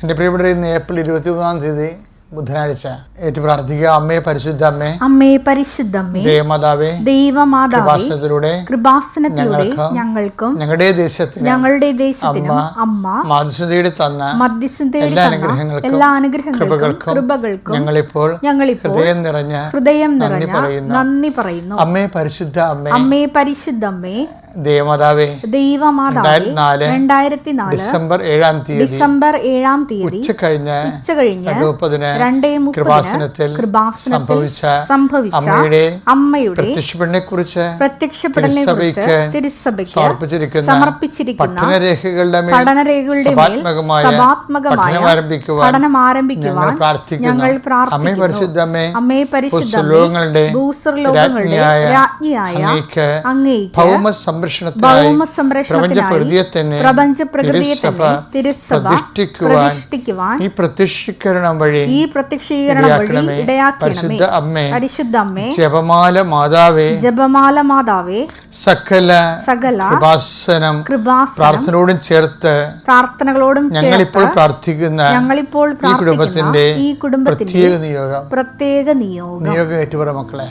എൻ്റെ പ്രിയപ്പെട്ട ഇന്ന് ഏപ്രിൽ 23 ബുധനാഴ്ച ഏറ്റു പ്രാർത്ഥിക്കുക. അമ്മേ പരിശുദ്ധ അമ്മേ, അമ്മേ പരിശുദ്ധമ്മേ, ദേവമാതാവേ, ദൈവമാതാവേ, കൃപാസനത്തിലൂടെ ഞങ്ങൾക്കും ഞങ്ങളുടെ ദേശത്തിനും അമ്മ മധ്യസ്ഥതയുടെ തന്ന എല്ലാ അനുഗ്രഹങ്ങൾക്കും കൃപകൾക്കും ഞങ്ങളിപ്പോൾ ഹൃദയം നിറഞ്ഞ നന്ദി പറയുന്നു. അമ്മേ പരിശുദ്ധ അമ്മേ, അമ്മേ പരിശുദ്ധമ്മേ, ദൈവമാതാവേ, 2004 ഡിസംബർ 7 തീയതി ഉച്ചകഴിഞ്ഞ് 2:30 കൃപാസനത്തിൽ സംഭവിച്ച അമ്മയുടെ പ്രത്യക്ഷപ്പെടലിനെക്കുറിച്ച് തിരുസഭയ്ക്ക് സമർപ്പിച്ചിരിക്കുന്ന പഠനരേഖകളുടെ സഭാത്മകമായ പഠനം ആരംഭിക്കുവാൻ ഞങ്ങൾ പ്രാർത്ഥിക്കുന്നു. അമ്മേ പരിശുദ്ധമ്മേ, ഭൂസ്വർലോകങ്ങളുടെ രാജ്ഞിയായ അങ്ങേയ്ക്ക് പ്രപഞ്ചപ്രകൃതിയെ തിരുസഭ പ്രതിഷ്ഠിക്കുവാൻ ഈ പ്രത്യക്ഷീകരണം വഴി ഇടയാക്കണമേ. പരിശുദ്ധ അമ്മേ, ജപമാല മാതാവേ, സകല പ്രാർത്ഥനയോടും ചേർത്ത് ഞങ്ങളിപ്പോൾ പ്രാർത്ഥിക്കുന്ന ഈ കുടുംബത്തിന്റെ പ്രത്യേക നിയോഗം ഏറ്റുപറ മക്കളെ.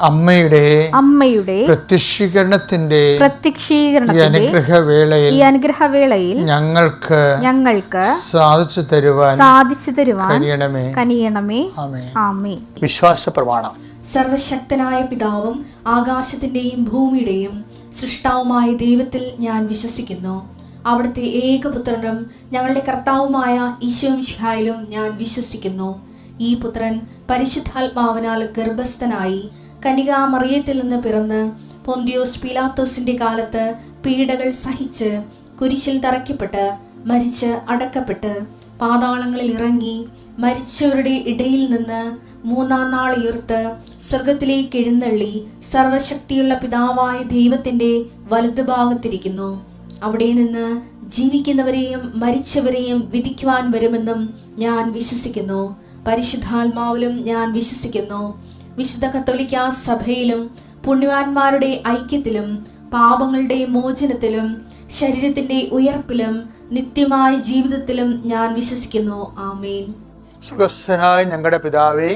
അമ്മയുടെ പ്രത്യക്ഷീകരണത്തിന്റെ അനുഗ്രഹവേളയിൽ ഞങ്ങൾക്ക് സാധിച്ചു തരുവാൻ കനിയണമേ. ആമേൻ. വിശ്വാസ പ്രമാണം. സർവശക്തനായ പിതാവും ആകാശത്തിന്റെയും ഭൂമിയുടെയും സൃഷ്ടാവുമായ ദൈവത്തിൽ ഞാൻ വിശ്വസിക്കുന്നു. അവിടുത്തെ ഏകപുത്രനും ഞങ്ങളുടെ കർത്താവുമായ ഈശോമിശിഹായിലും ഞാൻ വിശ്വസിക്കുന്നു. ഈ പുത്രൻ പരിശുദ്ധാത്മാവിനാൽ ഗർഭസ്ഥനായി കന്യകാമറിയത്തിൽ നിന്ന് പിറന്ന് പൊന്തിയോസ് പീലാത്തോസിന്റെ കാലത്ത് പീഡകൾ സഹിച്ച് കുരിശിൽ തറയ്ക്കപ്പെട്ട് മരിച്ച് അടക്കപ്പെട്ട് പാതാളങ്ങളിൽ ഇറങ്ങി മരിച്ചവരുടെ ഇടയിൽ നിന്ന് 3-ാം നാൾ ഉയർത്ത് സ്വർഗത്തിലേക്ക് എഴുന്നള്ളി സർവശക്തിയുള്ള പിതാവായ ദൈവത്തിന്റെ വലതുഭാഗത്തിരിക്കുന്നു. അവിടെ നിന്ന് ജീവിക്കുന്നവരെയും മരിച്ചവരെയും വിധിക്കുവാൻ വരുമെന്നും ഞാൻ വിശ്വസിക്കുന്നു. പരിശുദ്ധാത്മാവിലും ഞാൻ വിശ്വസിക്കുന്നു. വിശുദ്ധ കത്തോലിക്കാ സഭയിലും പുണ്യവാന്മാരുടെ ഐക്യത്തിലും പാപങ്ങളുടെ മോചനത്തിലും ശരീരത്തിന്റെ ഉയർപ്പിലും നിത്യമായ ജീവിതത്തിലും ഞാൻ വിശ്വസിക്കുന്നു. ആമേൻ. സ്വർഗ്ഗസ്ഥനായ ഞങ്ങളുടെ പിതാവേ,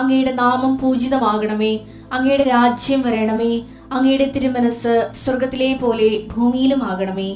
അങ്ങയുടെ നാമം പൂജിതമാകണമേ. അങ്ങയുടെ രാജ്യം വരണമേ. അങ്ങയുടെ തിരുമനസ് സ്വർഗത്തിലെ പോലെ ഭൂമിയിലും ആകണമേ.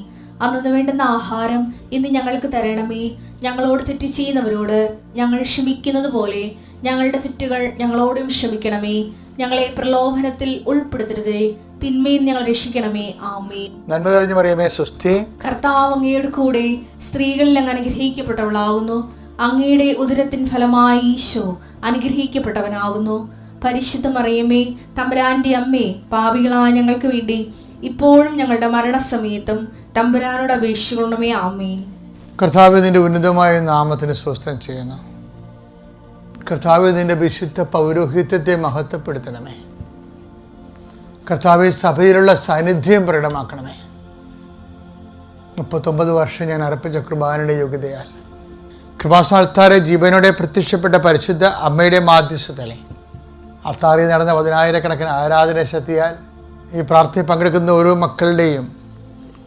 അന്നു വേണ്ടുന്ന ആഹാരം ഇന്ന് ഞങ്ങൾക്ക് തരണമേ. ഞങ്ങളോട് തെറ്റ് ചെയ്യുന്നവരോട് ഞങ്ങൾ ക്ഷമിക്കുന്നത് പോലെ ഞങ്ങളുടെ തെറ്റുകൾ ഞങ്ങളോടും ക്ഷമിക്കണമേ. ഞങ്ങളെ പ്രലോഭനത്തിൽ ഉൾപ്പെടുത്തരുതേ, തിന്മയിൽ ഞങ്ങൾ രക്ഷിക്കണമേ. ആമേൻ. നന്മ നിറഞ്ഞ മറിയമേ, സ്വസ്തി. കർത്താവ് അങ്ങയുടെ കൂടെ സ്ത്രീകളിൽ അങ്ങ് അനുഗ്രഹിക്കപ്പെട്ടവളാകുന്നു. അങ്ങയുടെ ഉദരത്തിൻ ഫലമായി ഈശോ അനുഗ്രഹിക്കപ്പെട്ടവനാകുന്നു. പരിശുദ്ധ മറിയമേ, തമ്പുരാന്റെ അമ്മേ, പാപികളായ ഞങ്ങൾക്ക് വേണ്ടി ഇപ്പോഴും ഞങ്ങളുടെ മരണസമയത്തും തമ്പുരാനോട് അപേക്ഷിക്കണമേ. ആമേൻ. കർത്താവേ, നിന്റെ ഉന്നതമായ നാമത്തിന് സ്വസ്ത്രം ചെയ്യുന്നു. കർത്താവേ, നിന്റെ വിശുദ്ധ പൗരോഹിത്യത്തെ മഹത്വപ്പെടുത്തണമേ. കർത്താവേ, സഭയിലുള്ള സാന്നിധ്യം പ്രകടമാക്കണമേ. 39 വർഷം ഞാൻ അർപ്പിച്ച കുർബാനയുടെ യോഗ്യതയാൽ കൃപാസന ജീവനോടെ പ്രത്യക്ഷപ്പെട്ട പരിശുദ്ധ അമ്മയുടെ മാധ്യസ്ഥതയിലെ അൾത്താറിൽ നടന്ന 10,000-കണക്കിന് ആരാധന ശക്തിയാൽ ഈ പ്രാർത്ഥനയിൽ പങ്കെടുക്കുന്ന ഓരോ മക്കളുടെയും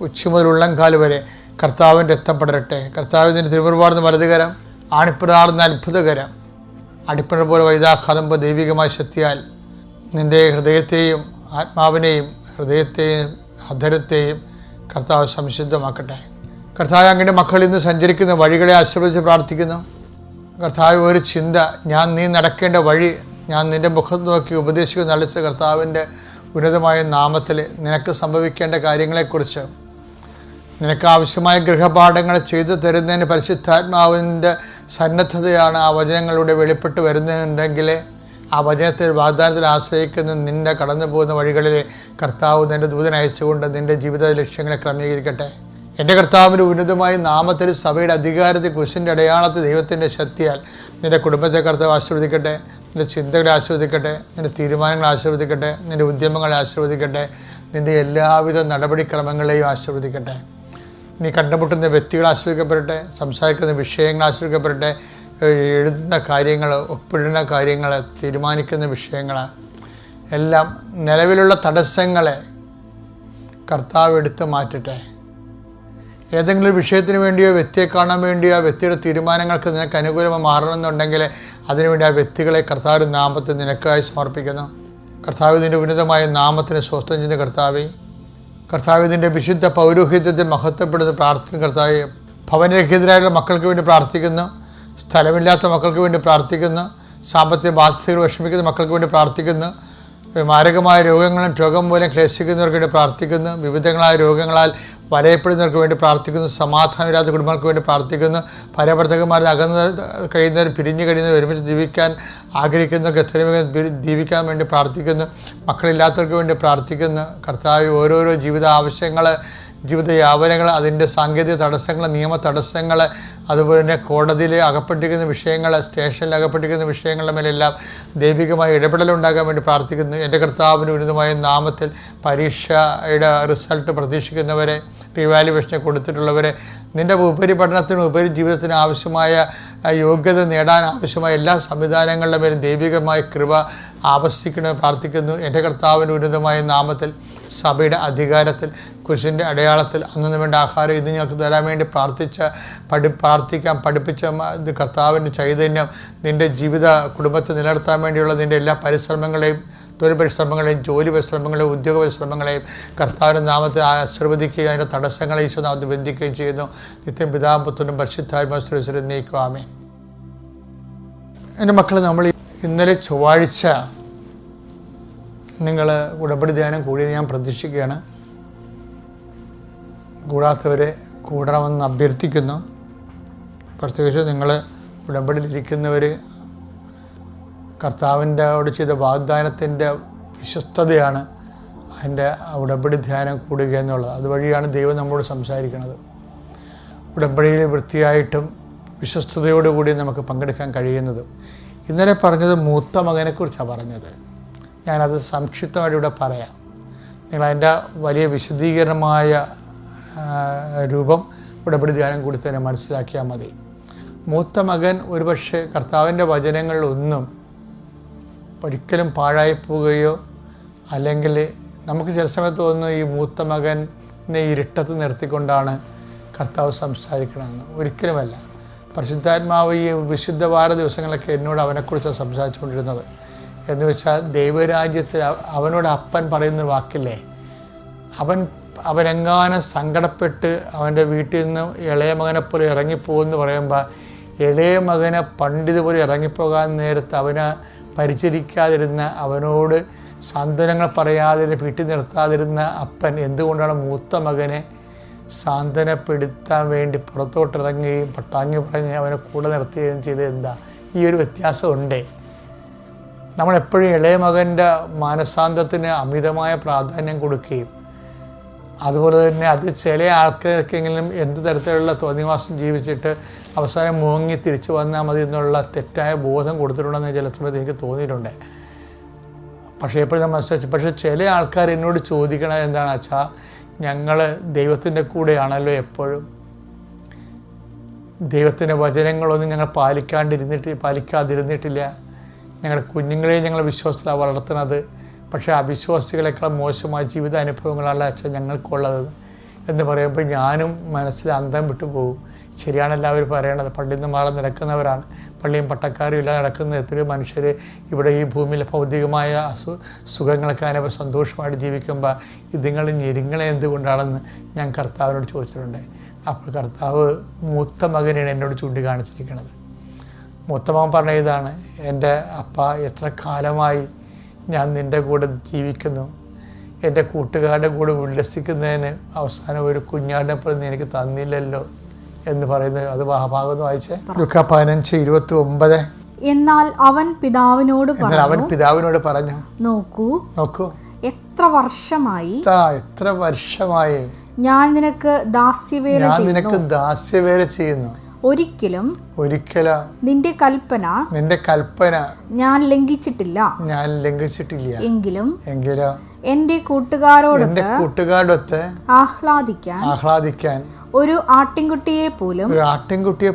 ഉച്ച മുതൽ ഉള്ളംകാല് വരെ കർത്താവിൻ്റെ രക്തം പടരട്ടെ. കർത്താവിൻ്റെ തിരുമുറുപാടുന്ന വലതുകരം, ആണിപ്പിടാർന്ന അത്ഭുതകരം, അടിപ്പിണ പോലെ വൈദാഘാതം പോലെ ദൈവികമായ ശക്തിയാൽ നിൻ്റെ ഹൃദയത്തെയും ആത്മാവിനെയും അധരത്തെയും കർത്താവ് സംശുദ്ധമാക്കട്ടെ. കർത്താവ് അങ്ങയുടെ മക്കൾ ഇന്ന് സഞ്ചരിക്കുന്ന വഴികളെ ആശീർവദിച്ച് പ്രാർത്ഥിക്കുന്നു. കർത്താവ് ഒരു ചിന്ത, നീ നടക്കേണ്ട വഴി ഞാൻ നിൻ്റെ മുഖത്ത് നോക്കി ഉപദേശിക്കുന്ന നളിച്ച കർത്താവിൻ്റെ ഉന്നതമായ നാമത്തിൽ നിനക്ക് സംഭവിക്കേണ്ട കാര്യങ്ങളെക്കുറിച്ച്, നിനക്ക് ആവശ്യമായ ഗൃഹപാഠങ്ങൾ ചെയ്തു തരുന്നതിന് പരിശുദ്ധാത്മാവിൻ്റെ സന്നദ്ധതയാണ് ആ വചനങ്ങളിലൂടെ വെളിപ്പെട്ട് വരുന്നുണ്ടെങ്കിൽ ആ വചനത്തിൽ വാഗ്ദാനത്തിൽ ആശ്രയിക്കുന്ന നിൻ്റെ കടന്നു പോകുന്ന വഴികളിൽ കർത്താവ് നിൻ്റെ ദൂതൻ അയച്ചുകൊണ്ട് നിൻ്റെ ജീവിത ലക്ഷ്യങ്ങളെ ക്രമീകരിക്കട്ടെ. എൻ്റെ കർത്താവിൻ്റെ ഉന്നതമായ നാമത്തിൽ സഭയുടെ അധികാരത്തിൽ കുരിശിൻ്റെ അടയാളത്തിൽ ദൈവത്തിൻ്റെ ശക്തിയാൽ നിൻ്റെ കുടുംബത്തെ കർത്താവ് ആശീർവദിക്കട്ടെ, നിൻ്റെ ചിന്തകളെ ആശീർവദിക്കട്ടെ, നിൻ്റെ തീരുമാനങ്ങളെ ആശീർവദിക്കട്ടെ, നിൻ്റെ ഉദ്യമങ്ങളെ ആശീർവദിക്കട്ടെ, നിൻ്റെ എല്ലാവിധ നടപടിക്രമങ്ങളെയും ആശീർവദിക്കട്ടെ. നീ കണ്ടുമുട്ടുന്ന വ്യക്തികൾ ആശ്രയിക്കപ്പെടട്ടെ, സംസാരിക്കുന്ന വിഷയങ്ങൾ ആശ്രയിക്കപ്പെടട്ടെ, എഴുതുന്ന കാര്യങ്ങൾ, ഒപ്പിടുന്ന കാര്യങ്ങൾ, തീരുമാനിക്കുന്ന വിഷയങ്ങൾ എല്ലാം നിലവിലുള്ള തടസ്സങ്ങളെ കർത്താവ് എടുത്ത് മാറ്റട്ടെ. ഏതെങ്കിലും ഒരു വിഷയത്തിന് വേണ്ടിയോ വ്യക്തിയെ കാണാൻ വേണ്ടിയോ ആ വ്യക്തിയുടെ തീരുമാനങ്ങൾക്ക് നിനക്ക് അനുകൂലമായി മാറണമെന്നുണ്ടെങ്കിൽ അതിനുവേണ്ടി ആ വ്യക്തികളെ കർത്താവിൻ്റെ നാമത്തിൽ നിനക്കായി സമർപ്പിക്കുന്നു. കർത്താവ് ഇതിൻ്റെ ഉന്നതമായ നാമത്തിന് സ്വസ്ഥം ചെയ്യുന്ന കർത്താവ് ഇതിൻ്റെ വിശുദ്ധ പൗരോഹിത്യത്തിൽ മഹത്വപ്പെടുന്ന പ്രാർത്ഥിക്കുന്ന കർത്താവ്, ഭവനരഹിതരായുള്ള മക്കൾക്ക് വേണ്ടി പ്രാർത്ഥിക്കുന്നു, സ്ഥലമില്ലാത്ത മക്കൾക്ക് വേണ്ടി പ്രാർത്ഥിക്കുന്നു, സാമ്പത്തിക ബാധ്യതകൾ വിഷമിക്കുന്ന മക്കൾക്ക് വേണ്ടി പ്രാർത്ഥിക്കുന്നു, മാരകമായ രോഗം മൂലം ക്ലേശിക്കുന്നവർക്ക് വേണ്ടി പ്രാർത്ഥിക്കുന്നു, വിവിധങ്ങളായ രോഗങ്ങളാൽ വലയപ്പെടുന്നവർക്ക് വേണ്ടി പ്രാർത്ഥിക്കുന്നു, സമാധാനമില്ലാത്ത കുടുംബങ്ങൾക്ക് വേണ്ടി പ്രാർത്ഥിക്കുന്നു, പരവർത്തകന്മാരിൽ അകന്ന് കഴിയുന്നവർ, പിരിഞ്ഞു കഴിയുന്നവർ, ഒരുമിച്ച് ജീവിക്കാൻ ആഗ്രഹിക്കുന്നവർക്ക് എത്രയും വേഗം ജീവിക്കാൻ വേണ്ടി പ്രാർത്ഥിക്കുന്നു, മക്കളില്ലാത്തവർക്ക് വേണ്ടി പ്രാർത്ഥിക്കുന്നു. കർത്താവ് ഓരോരോ ജീവിത ആവശ്യങ്ങൾ, ജീവിത യാപനങ്ങൾ, അതിൻ്റെ സാങ്കേതിക തടസ്സങ്ങൾ, നിയമ തടസ്സങ്ങൾ, അതുപോലെ തന്നെ കോടതിയിൽ അകപ്പെട്ടിരിക്കുന്ന വിഷയങ്ങൾ, സ്റ്റേഷനിൽ അകപ്പെട്ടിരിക്കുന്ന വിഷയങ്ങളുടെ മേലെല്ലാം ദൈവികമായ ഇടപെടലുണ്ടാകാൻ വേണ്ടി പ്രാർത്ഥിക്കുന്നു. എൻ്റെ കർത്താവിൻ്റെ ഉന്നതമായ നാമത്തിൽ പരീക്ഷയുടെ റിസൾട്ട് പ്രതീക്ഷിക്കുന്നവരെ, റിവാലുവേഷനെ കൊടുത്തിട്ടുള്ളവരെ, നിൻ്റെ ഉപരിപഠനത്തിനും ഉപരി ജീവിതത്തിനും ആവശ്യമായ യോഗ്യത നേടാൻ ആവശ്യമായ എല്ലാ സംവിധാനങ്ങളുടെ മേലും ദൈവികമായ കൃപ ആവസിക്കണമെന്ന് പ്രാർത്ഥിക്കുന്നു. എൻ്റെ കർത്താവിൻ്റെ ഉന്നതമായ നാമത്തിൽ സഭയുടെ അധികാരത്തിൽ കുരിശിൻ്റെ അടയാളത്തിൽ അന്നു വേണ്ട ആഹാരം ഇത് ഞങ്ങൾക്ക് തരാൻ വേണ്ടി പ്രാർത്ഥിക്കാൻ പഠിപ്പിച്ച കർത്താവിൻ്റെ ചൈതന്യം നിൻ്റെ ജീവിത കുടുംബത്തെ നിലനിർത്താൻ വേണ്ടിയുള്ള നിൻ്റെ എല്ലാ പരിശ്രമങ്ങളെയും, തൊഴിൽ പരിശ്രമങ്ങളെയും, ജോലി പരിശ്രമങ്ങളെയും, ഉദ്യോഗ പരിശ്രമങ്ങളെയും കർത്താവിൻ്റെ നാമത്തിൽ ആശീർവദിക്കുകയും അതിൻ്റെ തടസ്സങ്ങളെ ഈശോനാമത്തിൽ ബന്ധിക്കുകയും ചെയ്യുന്നു. നിത്യം പിതാവും പുത്രനും പരിശുദ്ധാത്മാവിലും നീക്കും. ആമേൻ. എൻ്റെ മക്കൾ, നമ്മൾ ഇന്നലെ ചൊവ്വാഴ്ച നിങ്ങൾ ഉടമ്പടി ധ്യാനം കൂടിയത് ഞാൻ പ്രതീക്ഷിക്കുകയാണ്. കൂടാത്തവരെ കൂടണമെന്ന് അഭ്യർത്ഥിക്കുന്നു. പ്രത്യേകിച്ച് നിങ്ങൾ ഉടമ്പടിയിലിരിക്കുന്നവർ കർത്താവിൻ്റെയോട് ചെയ്ത വാഗ്ദാനത്തിൻ്റെ വിശ്വസ്തതയാണ് അതിൻ്റെ ഉടമ്പടി ധ്യാനം കൂടുക എന്നുള്ളത്. അതുവഴിയാണ് ദൈവം നമ്മളോട് സംസാരിക്കുന്നത്. ഉടമ്പടിയിൽ വൃത്തിയായിട്ടും വിശ്വസ്തയോടുകൂടി നമുക്ക് പങ്കെടുക്കാൻ കഴിയുന്നത്. ഇന്നലെ പറഞ്ഞത് മൂത്ത മകനെക്കുറിച്ചാണ് പറഞ്ഞത്. ഞാനത് സംക്ഷിപ്തമായിട്ട് ഇവിടെ പറയാം. നിങ്ങളതിൻ്റെ വലിയ വിശദീകരണമായ രൂപം ഉടമ്പടി ധ്യാനം കൂടി തന്നെ മനസ്സിലാക്കിയാൽ മതി. മൂത്ത മകൻ ഒരുപക്ഷെ കർത്താവിൻ്റെ വചനങ്ങളിലൊന്നും ഒരിക്കലും പാഴായി പോവുകയോ, അല്ലെങ്കിൽ നമുക്ക് ചില സമയത്ത് തോന്നുന്നു ഈ മൂത്ത മകനെ ഇരുട്ടത്ത് നിർത്തിക്കൊണ്ടാണ് കർത്താവ് സംസാരിക്കണമെന്ന്. ഒരിക്കലുമല്ല. പരിശുദ്ധാത്മാവ് ഈ വിശുദ്ധ വാര ദിവസങ്ങളൊക്കെ എന്നോട് അവനെക്കുറിച്ചാണ് സംസാരിച്ചുകൊണ്ടിരുന്നത്. എന്ന് വെച്ചാൽ ദൈവരാജ്യത്തിൽ അവനോട് അപ്പൻ പറയുന്ന വാക്കില്ലേ, അവനെങ്ങാനും സങ്കടപ്പെട്ട് അവൻ്റെ വീട്ടിൽ നിന്ന് ഇളയ മകനെപ്പോലെ ഇറങ്ങിപ്പോകുമെന്ന് പറയുമ്പോൾ, ഇളയ മകനെ പണ്ടിതുപോലെ ഇറങ്ങിപ്പോകാൻ നേരത്ത് അവനെ പരിചരിക്കാതിരുന്ന, അവനോട് സാന്ത്വനങ്ങൾ പറയാതിരുന്ന, വീട്ടിൽ നിർത്താതിരുന്ന അപ്പൻ എന്തുകൊണ്ടാണ് മൂത്ത മകനെ സാന്ത്വനപ്പെടുത്താൻ വേണ്ടി പുറത്തോട്ടിറങ്ങുകയും പട്ടാങ്ങി പറഞ്ഞ് അവനെ കൂടെ നിർത്തുകയും ചെയ്തത്? എന്താ ഈ ഒരു വ്യത്യാസമുണ്ടേ? നമ്മളെപ്പോഴും ഇളയ മകൻ്റെ മാനസാന്തത്തിന് അമിതമായ പ്രാധാന്യം കൊടുക്കുകയും, അതുപോലെ തന്നെ അത് ചില ആൾക്കാർക്കെങ്കിലും എന്ത് തരത്തിലുള്ള തോന്നിവാസം ജീവിച്ചിട്ട് അവസാനം മുങ്ങി തിരിച്ചു വന്നാൽ മതി എന്നുള്ള തെറ്റായ ബോധം കൊടുത്തിട്ടുണ്ടെന്ന് ചില സമയത്ത് എനിക്ക് തോന്നിയിട്ടുണ്ട്. പക്ഷേ എപ്പോഴും ഞാൻ മനസ്സിലാക്കി. പക്ഷേ ചില ആൾക്കാർ എന്നോട് ചോദിക്കണത് എന്താണെന്ന് വെച്ചാൽ, ഞങ്ങൾ ദൈവത്തിൻ്റെ കൂടെയാണല്ലോ എപ്പോഴും, ദൈവത്തിൻ്റെ വചനങ്ങളൊന്നും ഞങ്ങൾ പാലിക്കാതിരുന്നിട്ടില്ല, ഞങ്ങളുടെ കുഞ്ഞുങ്ങളെ ഞങ്ങൾ വിശ്വാസത്തിലാണ് വളർത്തുന്നത്, പക്ഷേ അവിശ്വാസികളെക്കാൾ മോശമായ ജീവിത അനുഭവങ്ങളാണ് അച്ഛൻ ഞങ്ങൾക്കുള്ളത് എന്ന് പറയുമ്പോൾ ഞാനും മനസ്സിൽ അന്തം വിട്ടു പോകും. ശരിയാണല്ലോ അവർ പറയണത്. പള്ളിയിൽ നിന്ന് മാറി നടക്കുന്നവരാണ്, പള്ളിയും പട്ടക്കാരും ഇല്ലാതെ നടക്കുന്ന എത്രയോ മനുഷ്യർ ഇവിടെ ഈ ഭൂമിയിലെ ഭൗതികമായ സുഖങ്ങളൊക്കെ അനുഭവ സന്തോഷമായിട്ട് ജീവിക്കുമ്പോൾ ഇതുങ്ങൾ ഞെരുങ്ങളെ എന്തുകൊണ്ടാണെന്ന് ഞാൻ കർത്താവിനോട് ചോദിച്ചിട്ടുണ്ട്. അപ്പോൾ കർത്താവ് മൂത്ത മകനാണ് എന്നോട് ചൂണ്ടിക്കാണിച്ചിരിക്കുന്നത്. മൂത്തമകൻ പറഞ്ഞ ഇതാണ്, എൻ്റെ അപ്പ, എത്ര കാലമായി ഞാൻ നിൻ്റെ കൂടെ ജീവിക്കുന്നു, എൻ്റെ കൂട്ടുകാരുടെ കൂടെ ഉല്ലസിക്കുന്നതിന് അവസാനം ഒരു കുഞ്ഞാടിനെ പോലും നീ എനിക്ക് തന്നില്ലല്ലോ എന്ന് പറയുന്നത്. അത് ഭാഗം വായിച്ചേ. ലുക്കാ 15:29. എന്നാൽ അവൻ പിതാവിനോട് പറഞ്ഞു, നോക്കൂ എത്ര വർഷമായി ഞാൻ നിനക്ക് ദാസ്യവേല ചെയ്യുന്നു. ഒരിക്കലും നിന്റെ കൽപ്പന ഞാൻ ലംഘിച്ചിട്ടില്ല. എങ്കിലും എന്റെ കൂട്ടുകാരോടൊത്ത് ആഹ്ലാദിക്കാൻ ഒരു ആട്ടിൻകുട്ടിയെ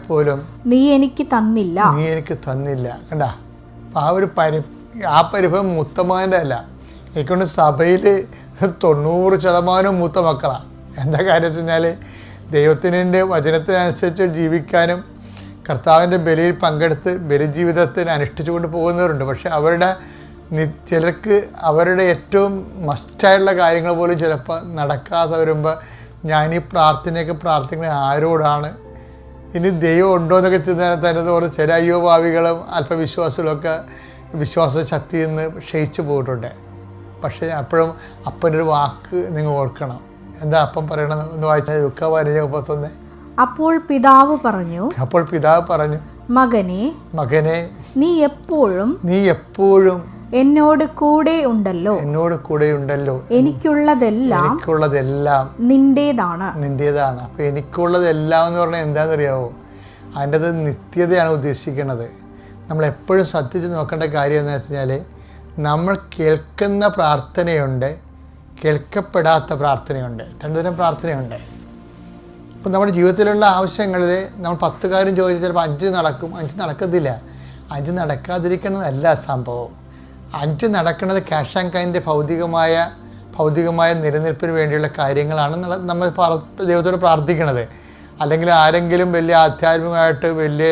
പോലും നീ എനിക്ക് തന്നില്ല. കണ്ടാ, ആ പരിഭവം മൂത്തമകൻ്റെ അല്ല. എനിക്കൊണ്ട് സഭയിൽ 90% മൂത്ത മക്കളാണ്. എന്താ കാര്യം വെച്ച് കഴിഞ്ഞാൽ ദൈവത്തിൻ്റെ വചനത്തിനനുസരിച്ച് ജീവിക്കാനും കർത്താവിൻ്റെ ബലിയിൽ പങ്കെടുത്ത് ബലിജീവിതത്തിന് അനുഷ്ഠിച്ചു കൊണ്ട് പോകുന്നവരുണ്ട്. പക്ഷെ ചിലർക്ക് അവരുടെ ഏറ്റവും മസ്റ്റായിട്ടുള്ള കാര്യങ്ങൾ പോലും ചിലപ്പോൾ നടക്കാതെ വരുമ്പോൾ ഞാനീ പ്രാർത്ഥിക്കുന്നത് ആരോടാണ്, ഇനി ദൈവം ഉണ്ടോ എന്നൊക്കെ തന്നെ ചില അയ്യോഭാവികളും അല്പവിശ്വാസികളൊക്കെ വിശ്വാസ ശക്തിയിൽ നിന്ന് ക്ഷയിച്ചു പോയിട്ടുണ്ട്. പക്ഷേ അപ്പോഴും അപ്പനൊരു വാക്ക് നിങ്ങൾ ഓർക്കണം. എന്താ അപ്പം പറയണത് എന്ന് വായിച്ചാൽ ലുക്കാ 15:31. അപ്പോൾ പിതാവ് പറഞ്ഞു, മകനെ നീ എപ്പോഴും എന്നോട് കൂടെ ഉണ്ടല്ലോ. എനിക്കുള്ളതെല്ലാം നിന്റേതാണ്. അപ്പൊ എനിക്കുള്ളതെല്ലാം എന്ന് പറഞ്ഞാൽ എന്താണെന്നറിയാവോ? അതിൻ്റെ അത് നിത്യതയാണ് ഉദ്ദേശിക്കുന്നത്. നമ്മൾ എപ്പോഴും ശ്രദ്ധിച്ച് നോക്കേണ്ട കാര്യം എന്ന് വെച്ച് കഴിഞ്ഞാൽ നമ്മൾ കേൾക്കുന്ന പ്രാർത്ഥനയുണ്ട്, കേൾക്കപ്പെടാത്ത പ്രാർത്ഥനയുണ്ട്. 2 തരം പ്രാർത്ഥനയുണ്ട്. ഇപ്പം നമ്മുടെ ജീവിതത്തിലുള്ള ആവശ്യങ്ങളിൽ നമ്മൾ 10 കാര്യം ചോദിച്ചാൽ ചിലപ്പോൾ 5 നടക്കും, 5 നടക്കത്തില്ല. 5 നടക്കാതിരിക്കണമെന്നല്ല സംഭവം. 5 നടക്കുന്നത് ക്യാഷ് ആൻഡ് കൈൻ്റെ ഭൗതികമായ നിലനിൽപ്പിന് വേണ്ടിയുള്ള കാര്യങ്ങളാണ് നമ്മൾ ദൈവത്തോട് പ്രാർത്ഥിക്കുന്നത്. അല്ലെങ്കിൽ ആരെങ്കിലും വലിയ ആധ്യാത്മികമായിട്ട് വലിയ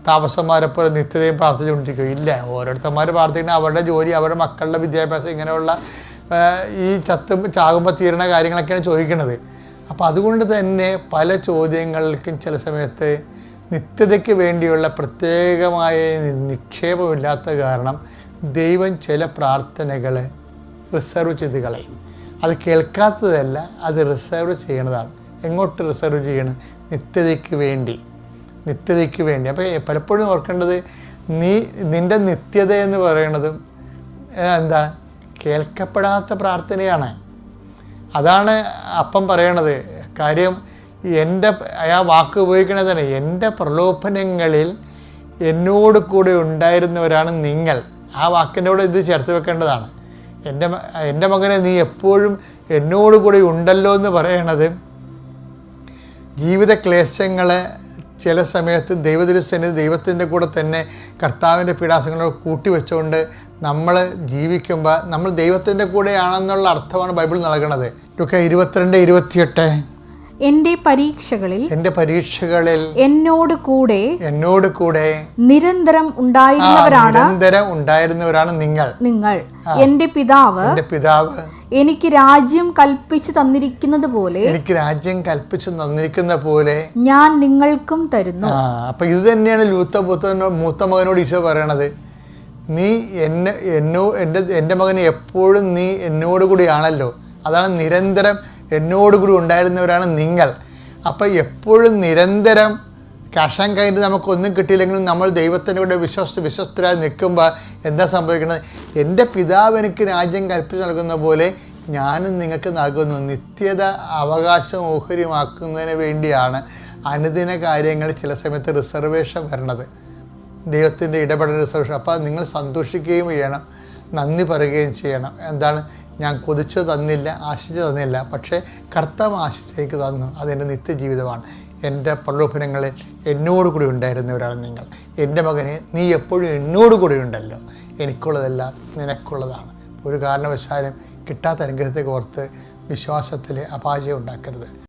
താമസന്മാരെപ്പോലെ നിത്യതയും പ്രാർത്ഥിച്ചുകൊണ്ടിരിക്കും. ഇല്ല, ഓരോരുത്തന്മാർ പ്രാർത്ഥിക്കുന്നത് അവരുടെ ജോലി, അവരുടെ മക്കളുടെ വിദ്യാഭ്യാസം, ഇങ്ങനെയുള്ള ഈ ചാകുമ്പോൾ തീരണ കാര്യങ്ങളൊക്കെയാണ് ചോദിക്കുന്നത്. അപ്പോൾ അതുകൊണ്ട് തന്നെ പല ചോദ്യങ്ങൾക്കും ചില സമയത്ത് നിത്യതയ്ക്ക് വേണ്ടിയുള്ള പ്രത്യേകമായ നിക്ഷേപമില്ലാത്ത കാരണം ദൈവം ചില പ്രാർത്ഥനകൾ റിസർവ് ചെയ്ത് കളയും. അത് കേൾക്കാത്തതല്ല, അത് റിസർവ് ചെയ്യണതാണ്. എങ്ങോട്ട് റിസർവ് ചെയ്യണം? നിത്യതയ്ക്ക് വേണ്ടി. അപ്പോൾ പലപ്പോഴും ഓർക്കേണ്ടത് നിൻ്റെ നിത്യത എന്ന് പറയുന്നതും എന്താണ്? കേൾക്കപ്പെടാത്ത പ്രാർത്ഥനയാണ്. അതാണ് അപ്പം പറയണത്. കാര്യം ആ വാക്ക് ഉപയോഗിക്കണത് തന്നെ, എൻ്റെ പ്രലോഭനങ്ങളിൽ എന്നോട് കൂടെ ഉണ്ടായിരുന്നവരാണ് നിങ്ങൾ. ആ വാക്കിൻ്റെ കൂടെ ഇത് ചേർത്ത് വെക്കേണ്ടതാണ്. എൻ്റെ മകനെ നീ എപ്പോഴും എന്നോട് കൂടെ ഉണ്ടല്ലോ എന്ന് പറയണത് ജീവിത ക്ലേശങ്ങളെ ചില സമയത്ത് ദൈവത്തിൻ്റെ കൂടെ തന്നെ കർത്താവിൻ്റെ പീഡാസങ്ങളെ കൂട്ടിവെച്ചുകൊണ്ട് നമ്മൾ ജീവിക്കുമ്പോൾ നമ്മൾ ദൈവത്തിൻ്റെ കൂടെയാണെന്നുള്ള അർത്ഥമാണ് ബൈബിൾ നൽകുന്നത്. ലുക്കാ 22:28. എൻ്റെ പരീക്ഷകളിൽ എന്നോട് കൂടെ നിരന്തരം ഉണ്ടായിരുന്നവരാണ് നിങ്ങൾ. എൻ്റെ പിതാവ് എനിക്ക് രാജ്യം കൽപ്പിച്ചു തന്നിരിക്കുന്നത് പോലെ ഞാൻ നിങ്ങൾക്കും തരുന്നു. അപ്പൊ ഇത് തന്നെയാണ് മൂത്ത മകനോട് ഈശോ പറയണത്. നീ എൻ്റെ മകന് എപ്പോഴും നീ എന്നോട് കൂടിയാണല്ലോ. അതാണ് നിരന്തരം എന്നോടുകൂടി ഉണ്ടായിരുന്നവരാണ് നിങ്ങൾ. അപ്പം എപ്പോഴും നിരന്തരം ക്യാഷ് ആൻഡ് കൈൻഡ് നമുക്കൊന്നും കിട്ടിയില്ലെങ്കിലും നമ്മൾ ദൈവത്തിൻ്റെ കൂടെ വിശ്വസ്തരായി നിൽക്കുമ്പോൾ എന്താ സംഭവിക്കുന്നത്? എൻ്റെ പിതാവ് എനിക്ക് രാജ്യം കൽപ്പിച്ച് നൽകുന്ന പോലെ ഞാനും നിങ്ങൾക്ക് നൽകുന്നു. നിത്യത അവകാശം ഓഹരിമാക്കുന്നതിന് വേണ്ടിയാണ് അനുദിന കാര്യങ്ങൾ ചില സമയത്ത് റിസർവേഷൻ വരണത്. ദൈവത്തിൻ്റെ ഇടപെടൽ റിസർവേഷൻ. അപ്പോൾ നിങ്ങൾ സന്തോഷിക്കുകയും ചെയ്യണം, നന്ദി പറയുകയും ചെയ്യണം. എന്താണ്? ഞാൻ കൊതിച്ചു തന്നില്ല, ആശിച്ചു തന്നില്ല, പക്ഷേ കർത്താവ് ആശിച്ചേക്ക് തന്നു. അതെൻ്റെ നിത്യജീവിതമാണ്. എൻ്റെ പ്രലോഭനങ്ങളിൽ എന്നോട് കൂടി ഉണ്ടായിരുന്നവരാണ് നിങ്ങൾ. എൻ്റെ മകനെ നീ എപ്പോഴും എന്നോട് കൂടി ഉണ്ടല്ലോ. എനിക്കുള്ളതെല്ലാം നിനക്കുള്ളതാണ്. ഒരു കാരണവശാലും കിട്ടാത്ത അനുഗ്രഹത്തെ ഓർത്ത് വിശ്വാസത്തിൽ അപാചയം ഉണ്ടാക്കരുത്.